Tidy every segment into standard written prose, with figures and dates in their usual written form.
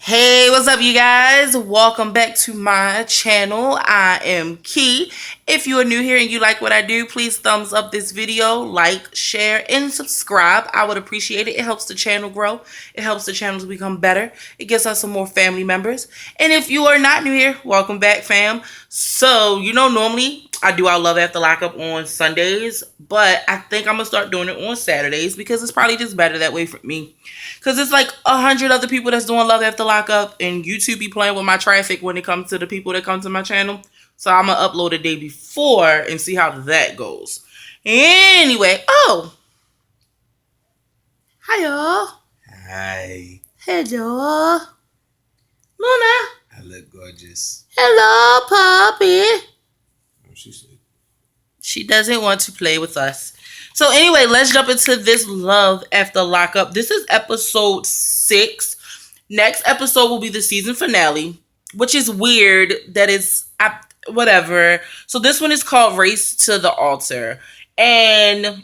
Hey, what's up, you guys? Welcome back to my channel. I am Key. If you are new here and you like what I do, please thumbs up this video, like, share, and subscribe. I would appreciate it. It helps the channel grow. It helps the channels become better. It gets us some more family members. And if you are not new here, welcome back, fam. So, normally I do our Love After Lockup on Sundays, but I think I'm going to start doing it on Saturdays because it's probably just better that way for me. Because it's like 100 other people that's doing Love After Lockup, and YouTube be playing with my traffic when it comes to the people that come to my channel. So I'm going to upload a day before and see how that goes. Anyway, hi y'all. Hi. Hello. Luna. I look gorgeous. Hello, puppy. What she said. She doesn't want to play with us. So anyway, let's jump into this Love After Lockup. This is episode 6. Next episode will be the season finale, which is weird that it's whatever. So this one is called Race to the Altar. And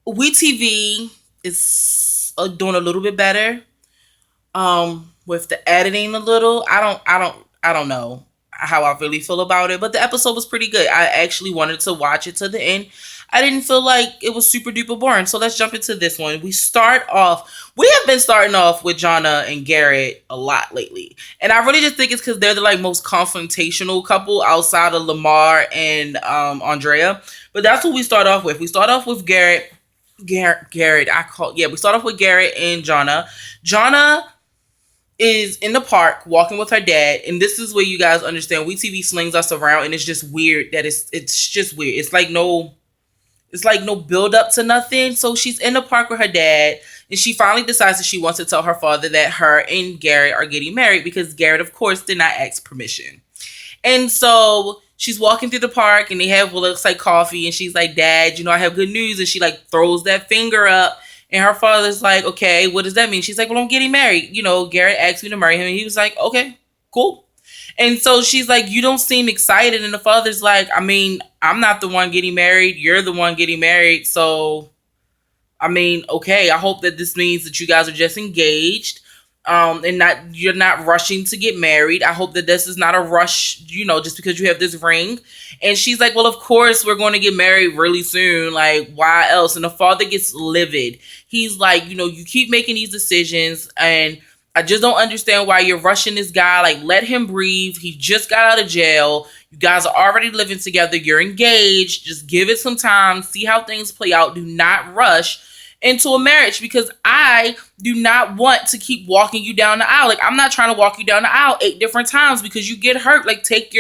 WeTV is doing a little bit better with the editing a little. I don't know how I really feel about it, but the episode was pretty good. I actually wanted to watch it to the end. I didn't feel like it was super duper boring. So let's jump into this one. We have been starting off with Jonna and Garrett a lot lately. And I really just think it's because they're the most confrontational couple outside of Lamar and Andrea. But that's what we start off with. We start off with Garrett. We start off with Garrett and Jonna. Jonna is in the park walking with her dad, and this is where you guys understand WeTV slings us around, and it's just weird that it's just weird. It's like no build up to nothing. So she's in the park with her dad, and she finally decides that she wants to tell her father that her and Garrett are getting married because Garrett, of course, did not ask permission. And so she's walking through the park, and they have what looks like coffee, and she's like, "Dad, I have good news." And she throws that finger up. And her father's like, "Okay, what does that mean?" She's like, "Well, I'm getting married. Garrett asked me to marry him." And he was like, "Okay, cool." And so she's like, "You don't seem excited." And the father's like, "I'm not the one getting married. You're the one getting married. So, okay, I hope that this means that you guys are just engaged. And you're not rushing to get married. I hope that this is not a rush, just because you have this ring." And she's like, "Well, of course we're going to get married really soon. Like, why else?" And the father gets livid. He's like, "You keep making these decisions, and I just don't understand why you're rushing this guy. Like, let him breathe. He just got out of jail. You guys are already living together. You're engaged. Just give it some time. See how things play out. Do not rush into a marriage, because I do not want to keep walking you down the aisle. Like, I'm not trying to walk you down the aisle 8 different times because you get hurt. Take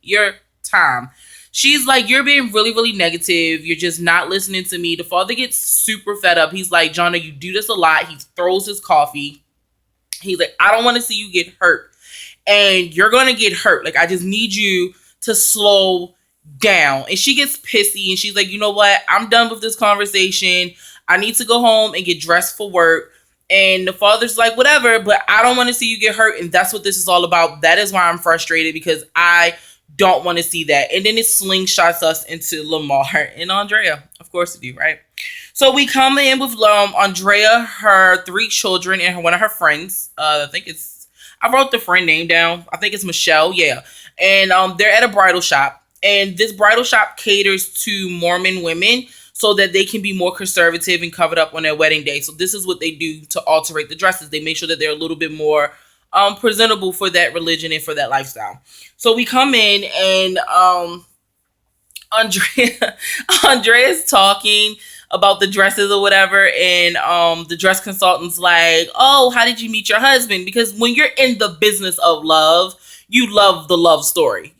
your time." She's like, "You're being really, really negative. You're just not listening to me." The father gets super fed up. He's like, "Jonna, you do this a lot." He throws his coffee. He's like, "I don't want to see you get hurt. And you're going to get hurt. I just need you to slow down." And she gets pissy, and she's like, "You know what? I'm done with this conversation. I need to go home and get dressed for work." And the father's like, "Whatever, but I don't want to see you get hurt. And that's what this is all about. That is why I'm frustrated, because I don't want to see that." And then it slingshots us into Lamar and Andrea. Of course it do, right? So we come in with Andrea, her 3 children, and one of her friends. I wrote the friend name down. I think it's Michelle. Yeah. And they're at a bridal shop. And this bridal shop caters to Mormon women so that they can be more conservative and covered up on their wedding day. So this is what they do to alterate the dresses. They make sure that they're a little bit more presentable for that religion and for that lifestyle. So we come in, and Andrea's talking about the dresses or whatever, and the dress consultant's like, "Oh, how did you meet your husband?" Because when you're in the business of love, you love the love story,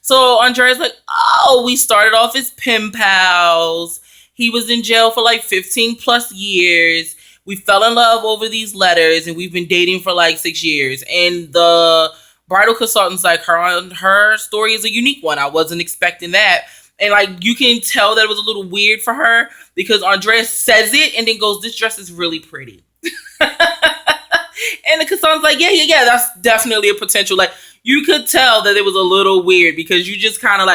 So Andrea's like, "Oh, we started off as pen pals. He was in jail for 15 plus years. We fell in love over these letters, and we've been dating for 6 years." And the bridal consultant's like, her story is a unique one. I wasn't expecting that. And you can tell that it was a little weird for her, because Andrea says it and then goes, "This dress is really pretty." And the consultant's like, yeah, that's definitely a potential. You could tell that it was a little weird, because you just kind of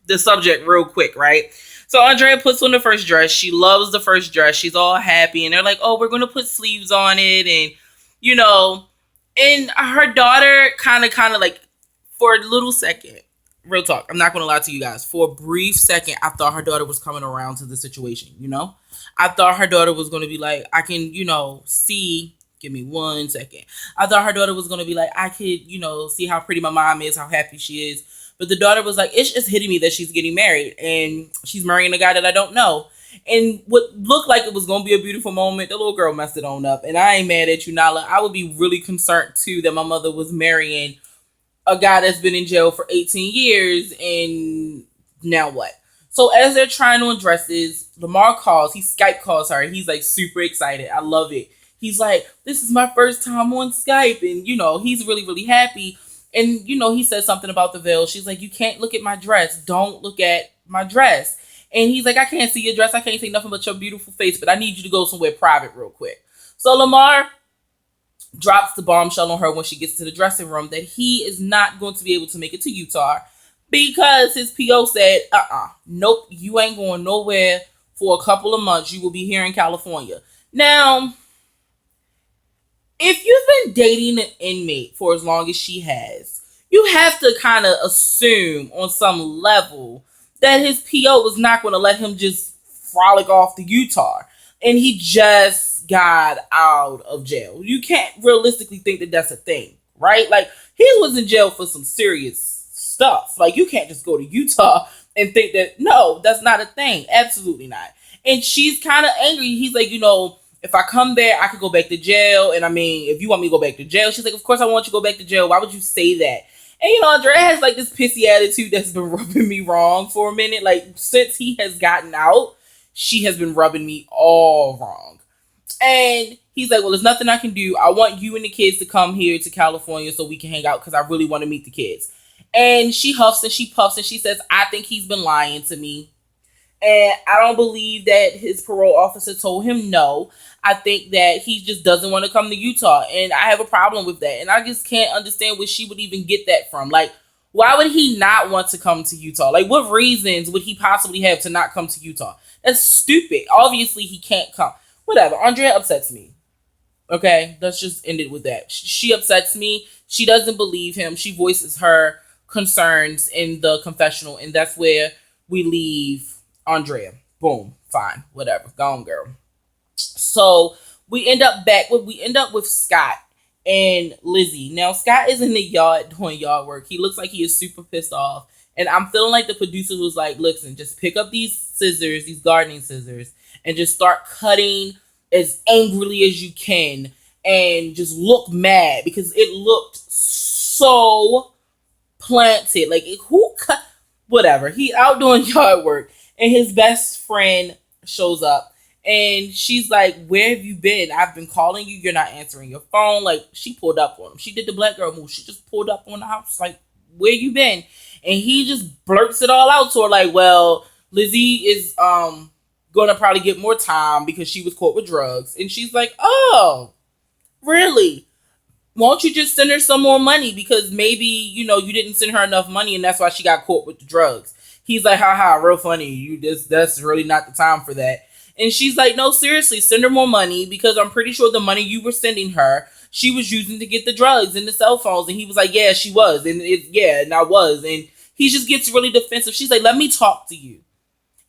the subject real quick, right? So Andrea puts on the first dress. She loves the first dress. She's all happy. And they're like, "Oh, we're going to put sleeves on it." And you know, and her daughter kind of like, for a little second, real talk, I'm not gonna lie to you guys, for a brief second I thought her daughter was coming around to the situation, I thought her daughter was gonna be like, I can, see, give me 1 second, I thought her daughter was gonna be like, I could, see how pretty my mom is, how happy she is. But the daughter was like, it's just hitting me that she's getting married and she's marrying a guy that I don't know. And what looked like it was gonna be a beautiful moment, the little girl messed it on up. And I ain't mad at you, Nala. I would be really concerned too that my mother was marrying a guy that's been in jail for 18 years, and now what? So as they're trying on dresses, Lamar calls, he Skype calls her. He's like super excited. I love it. He's like, this is my first time on Skype. And, he's really, really happy. And, he said something about the veil. She's like, you can't look at my dress. Don't look at my dress. And he's like, I can't see your dress. I can't see nothing but your beautiful face, but I need you to go somewhere private real quick. So Lamar drops the bombshell on her when she gets to the dressing room that he is not going to be able to make it to Utah because his PO said, nope, you ain't going nowhere for a couple of months. You will be here in California. Now, if you've been dating an inmate for as long as she has, you have to kind of assume on some level that his PO was not going to let him just frolic off to Utah. And he just got out of jail. You can't realistically think that that's a thing, right? Like, he was in jail for some serious stuff. Like, you can't just go to Utah and think that, no, that's not a thing. Absolutely not. And she's kind of angry. He's like, if I come there, I could go back to jail. And I mean, if you want me to go back to jail, she's like, of course I want you to go back to jail. Why would you say that? And Andrea has like this pissy attitude that's been rubbing me wrong for a minute. Like, since he has gotten out, she has been rubbing me all wrong. And he's like, well, there's nothing I can do. I want you and the kids to come here to California so we can hang out because I really want to meet the kids. And she huffs and she puffs and she says, I think he's been lying to me. And I don't believe that his parole officer told him no. I think that he just doesn't want to come to Utah. And I have a problem with that. And I just can't understand where she would even get that from. Like, why would he not want to come to Utah? Like, what reasons would he possibly have to not come to Utah? That's stupid. Obviously, he can't come. Whatever. Andrea upsets me. Okay? Let's just end it with that. She upsets me. She doesn't believe him. She voices her concerns in the confessional. And that's where we leave Andrea. Boom. Fine. Whatever. Gone, girl. So we end up with Scott and Lizzie. Now, Scott is in the yard doing yard work. He looks like he is super pissed off. And I'm feeling like the producers was like, listen, just pick up these scissors, these gardening scissors, and just start cutting as angrily as you can and just look mad because it looked so planted. Like, who cut? Whatever. He out doing yard work and his best friend shows up. And she's like, where have you been? I've been calling you. You're not answering your phone. Like, she pulled up on him. She did the black girl move. She just pulled up on the house. Like, where you been? And he just blurts it all out to her. Like, well, Lizzie is going to probably get more time because she was caught with drugs. And she's like, oh, really? Won't you just send her some more money? Because maybe, you didn't send her enough money and that's why she got caught with the drugs. He's like, haha, real funny. That's really not the time for that. And she's like, no, seriously, send her more money because I'm pretty sure the money you were sending her, she was using to get the drugs and the cell phones. And he was like, yeah, she was. And I was. And he just gets really defensive. She's like, let me talk to you.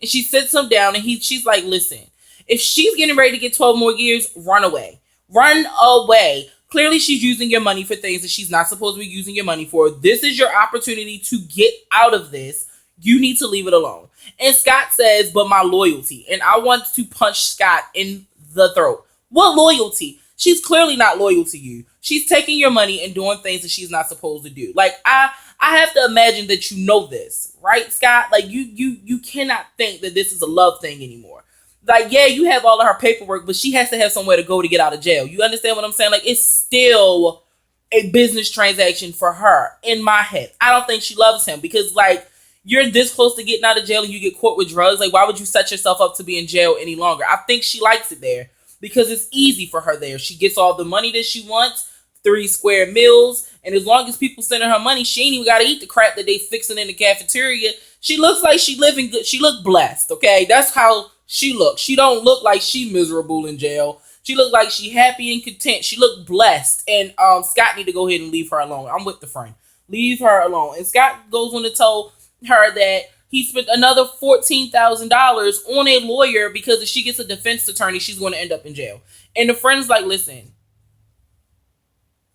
And she sits him down and she's like, listen, if she's getting ready to get 12 more years, run away. Run away. Clearly, she's using your money for things that she's not supposed to be using your money for. This is your opportunity to get out of this. You need to leave it alone. And Scott says, but my loyalty. And I want to punch Scott in the throat. What loyalty? She's clearly not loyal to you. She's taking your money and doing things that she's not supposed to do. Like, I have to imagine that you know this, right, Scott? Like, you cannot think that this is a love thing anymore. Like, yeah, you have all of her paperwork, but she has to have somewhere to go to get out of jail. You understand what I'm saying? Like, it's still a business transaction for her in my head. I don't think she loves him because, like, you're this close to getting out of jail and you get caught with drugs. Like, why would you set yourself up to be in jail any longer? I think she likes it there because it's easy for her there. She gets all the money that she wants, 3 square meals, and as long as people sending her money, she ain't even got to eat the crap that they fixing in the cafeteria. She looks like she living good. She look blessed, okay? That's how she looks. She don't look like she miserable in jail. She looked like she happy and content. She looked blessed. And Scott need to go ahead and leave her alone. I'm with the friend. Leave her alone. And Scott goes on to tell her that he spent another $14,000 on a lawyer because if she gets a defense attorney, she's going to end up in jail. And the friend's like, listen,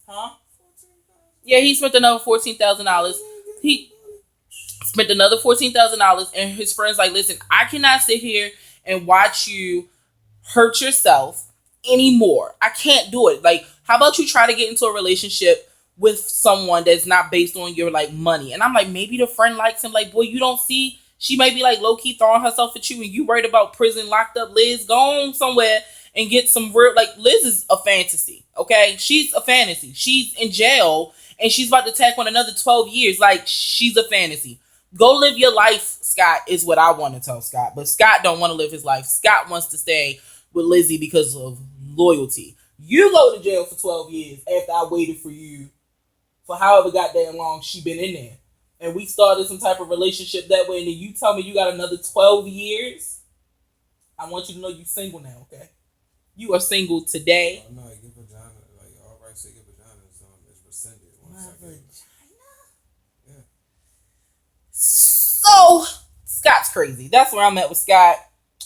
huh? Yeah, he spent another $14,000. He spent another $14,000, and his friends like, listen, I cannot sit here and watch you hurt yourself anymore. I can't do it. Like, how about you try to get into a relationship with someone that's not based on your like money? And I'm like, maybe the friend likes him. Like, boy, you don't see she may be like low key throwing herself at you, and you worried about prison locked up. Liz, go on somewhere and get some real. Like, Liz is a fantasy. Okay, she's a fantasy. She's in jail and she's about to tack on another 12 years. Like, she's a fantasy. Go live your life, Scott, is what I want to tell Scott. But Scott don't want to live his life. Scott wants to stay with Lizzie because of loyalty. You go to jail for 12 years after I waited for you for however goddamn long she been in there. And we started some type of relationship that way, and then you tell me you got another 12 years. I want you to know you single now, okay? You are single today. Oh, no, give vagina, like, all right, say give vagina is rescinded. My vagina? Yeah. So, Scott's crazy. That's where I'm at with Scott.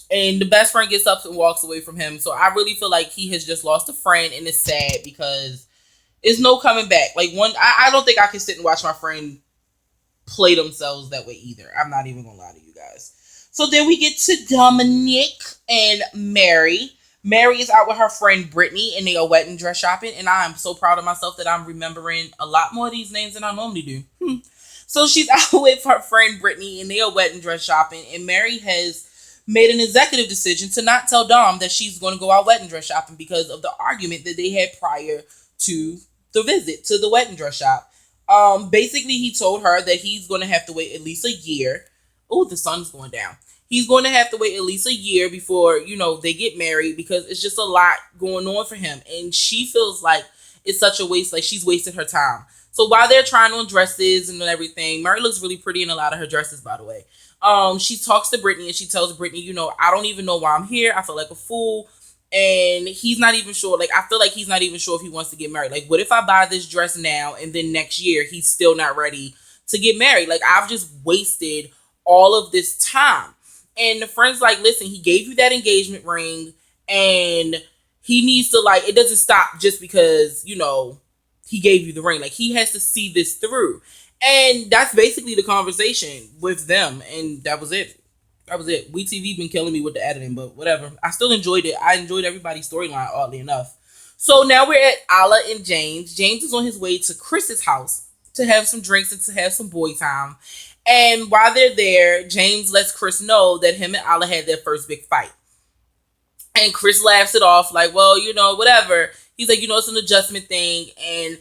And the best friend gets up and walks away from him. So I really feel like he has just lost a friend, and it's sad because there's no coming back. Like, I don't think I can sit and watch my friend play themselves that way either. I'm not even gonna lie to you guys. So then we get to Dominic and Mary. Mary is out with her friend Brittany, and they are wedding dress shopping. And I am so proud of myself that I'm remembering a lot more of these names than I normally do. So she's out with her friend Brittany, and they are wedding dress shopping. And Mary has made an executive decision to not tell Dom that she's going to go out wedding dress shopping because of the argument that they had prior to the visit to the wedding dress shop. Basically, he told her that he's going to have to wait at least a year. Oh, the sun's going down. He's going to have to wait at least a year before, they get married because it's just a lot going on for him. And she feels like it's such a waste, like she's wasted her time. So while they're trying on dresses and everything, Mary looks really pretty in a lot of her dresses, by the way. She talks to Brittany and she tells Brittany, I don't even know why I'm here. I feel like a fool. And he's not even sure. Like, I feel like he's not even sure if he wants to get married. Like, what if I buy this dress now and then next year he's still not ready to get married? Like, I've just wasted all of this time. And the friend's like, listen, he gave you that engagement ring and he needs to, like, it doesn't stop just because, he gave you the ring. Like, he has to see this through. And that's basically the conversation with them. And that was it. That was it. WeTV been killing me with the editing, but whatever. I still enjoyed it. I enjoyed everybody's storyline, oddly enough. So now we're at Alla and James. James is on his way to Chris's house to have some drinks and to have some boy time. And while they're there, James lets Chris know that him and Alla had their first big fight. And Chris laughs it off like, well, whatever. He's like, it's an adjustment thing. And,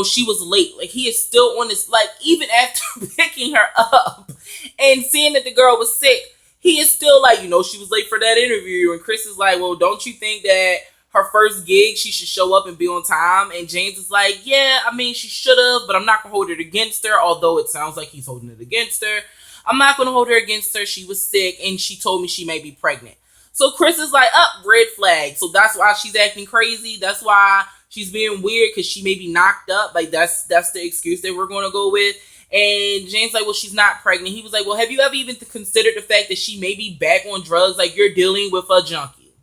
she was late. Like, he is still on this, like, even after picking her up and seeing that the girl was sick, he is still like, she was late for that interview. And Chris is like, well, don't you think that her first gig, she should show up and be on time? And James is like, yeah, I mean, she should have, but I'm not going to hold it against her. Although it sounds like he's holding it against her. I'm not going to hold her against her. She was sick and she told me she may be pregnant. So Chris is like, red flag. So that's why she's acting crazy. That's why she's being weird, because she may be knocked up. Like, that's the excuse that we're going to go with. And James like, well, she's not pregnant. He was like, well, have you ever even considered the fact that she may be back on drugs? Like, you're dealing with a junkie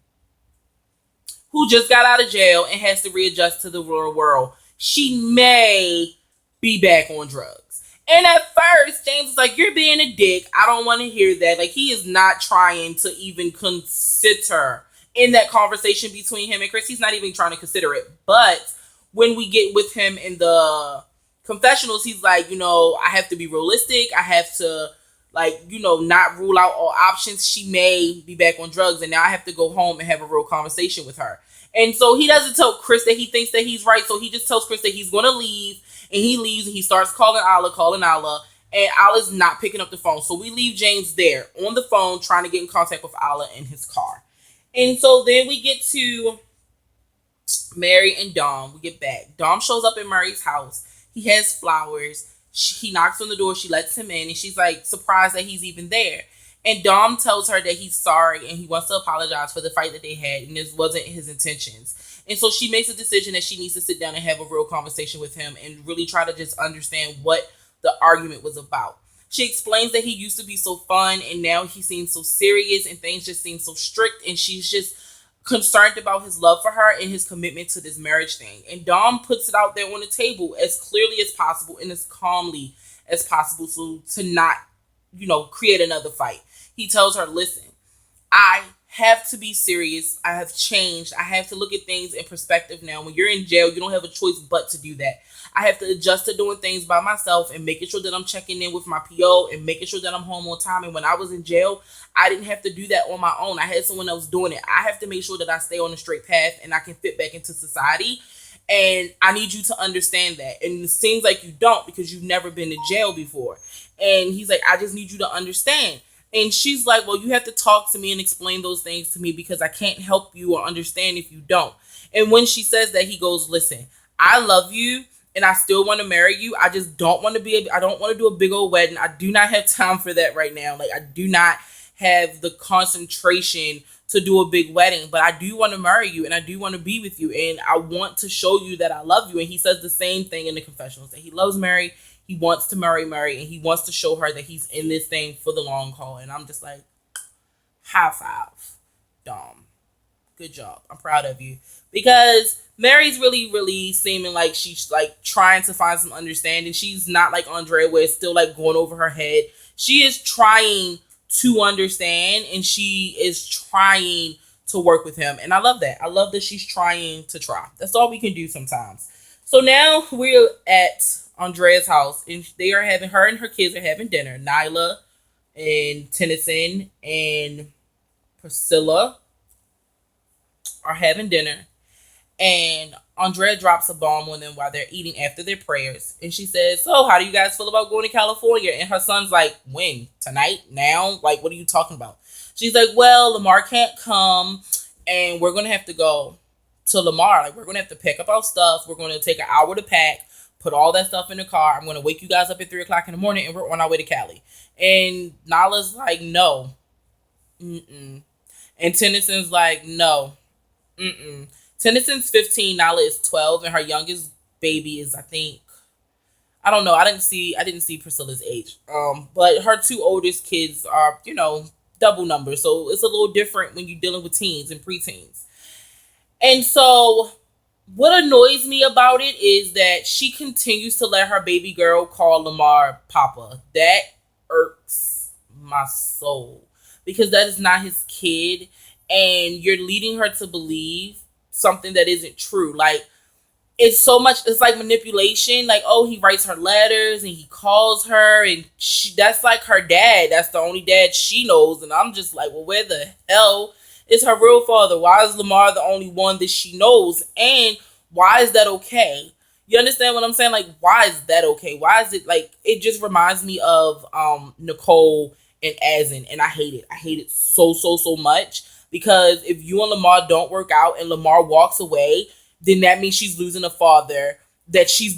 who just got out of jail and has to readjust to the real world. She may be back on drugs. And at first, James is like, you're being a dick. I don't want to hear that. Like, he is not trying to even consider in that conversation between him and Chris. He's not even trying to consider it. But when we get with him in the confessionals, he's like, I have to be realistic. I have to, not rule out all options. She may be back on drugs, and now I have to go home and have a real conversation with her. And so he doesn't tell Chris that he thinks that he's right. So he just tells Chris that he's going to leave, and he leaves, and he starts calling Alla, and Alla's not picking up the phone. So we leave James there on the phone trying to get in contact with Alla in his car. And so then we get to Mary and Dom. We get back. Dom shows up at Mary's house. He has flowers. He knocks on the door. She lets him in, and she's like surprised that he's even there. And Dom tells her that he's sorry and he wants to apologize for the fight that they had and this wasn't his intentions. And so she makes a decision that she needs to sit down and have a real conversation with him and really try to just understand what the argument was about. She explains that he used to be so fun and now he seems so serious and things just seem so strict, and she's just concerned about his love for her and his commitment to this marriage thing. And Dom puts it out there on the table as clearly as possible and as calmly as possible so to not, create another fight. He tells her, listen, I have to be serious. I have changed. I have to look at things in perspective now. When you're in jail, you don't have a choice but to do that. I have to adjust to doing things by myself and making sure that I'm checking in with my PO and making sure that I'm home on time. And when I was in jail, I didn't have to do that on my own. I had someone else doing it. I have to make sure that I stay on the straight path and I can fit back into society. And I need you to understand that. And it seems like you don't because you've never been to jail before. And he's like, I just need you to understand. And she's like, well, you have to talk to me and explain those things to me because I can't help you or understand if you don't. And when she says that, he goes, listen, I love you and I still want to marry you. I just don't want to I don't want to do a big old wedding. I do not have time for that right now. Like, I do not have the concentration to do a big wedding, but I do want to marry you and I do want to be with you and I want to show you that I love you. And he says the same thing in the confessionals, that he loves Mary. He wants to marry Mary and he wants to show her that he's in this thing for the long haul. And I'm just like, high five, Dom. Good job. I'm proud of you. Because Mary's really, really seeming like she's like trying to find some understanding. She's not like Andrea where it's still like going over her head. She is trying to understand and she is trying to work with him. And I love that. I love that she's trying to try. That's all we can do sometimes. So now we're at Andrea's house and they are having, her and her kids are having dinner. Nyla and Tennyson and Priscilla are having dinner. And Andrea drops a bomb on them while they're eating after their prayers. And she says, so how do you guys feel about going to California? And her son's like, when? Tonight? Now? Like, what are you talking about? She's like, well, Lamar can't come and we're going to have to go to Lamar. Like, we're going to have to pick up our stuff. We're going to take an hour to pack, put all that stuff in the car. I'm going to wake you guys up at 3 o'clock in the morning and we're on our way to Cali. And Nala's like, no. Mm-mm. And Tennyson's like, no. Mm-mm. Tennyson's 15, Nala is 12, and her youngest baby is, I think, I don't know. I didn't see Priscilla's age. But her two oldest kids are, double numbers. So it's a little different when you're dealing with teens and preteens. And so what annoys me about it is that she continues to let her baby girl call Lamar Papa. That irks my soul because that is not his kid, and you're leading her to believe something that isn't true. Like, it's so much, it's like manipulation. Like, oh, he writes her letters and he calls her and that's like her dad. That's the only dad she knows. And I'm just like, well, where the hell is her real father? Why is Lamar the only one that she knows? And why is that okay? You understand what I'm saying? Like, why is that okay? Why is it like, it just reminds me of Nicole and Asin, and I hate it. I hate it so, so, so much. Because if you and Lamar don't work out and Lamar walks away, then that means she's losing a father that she's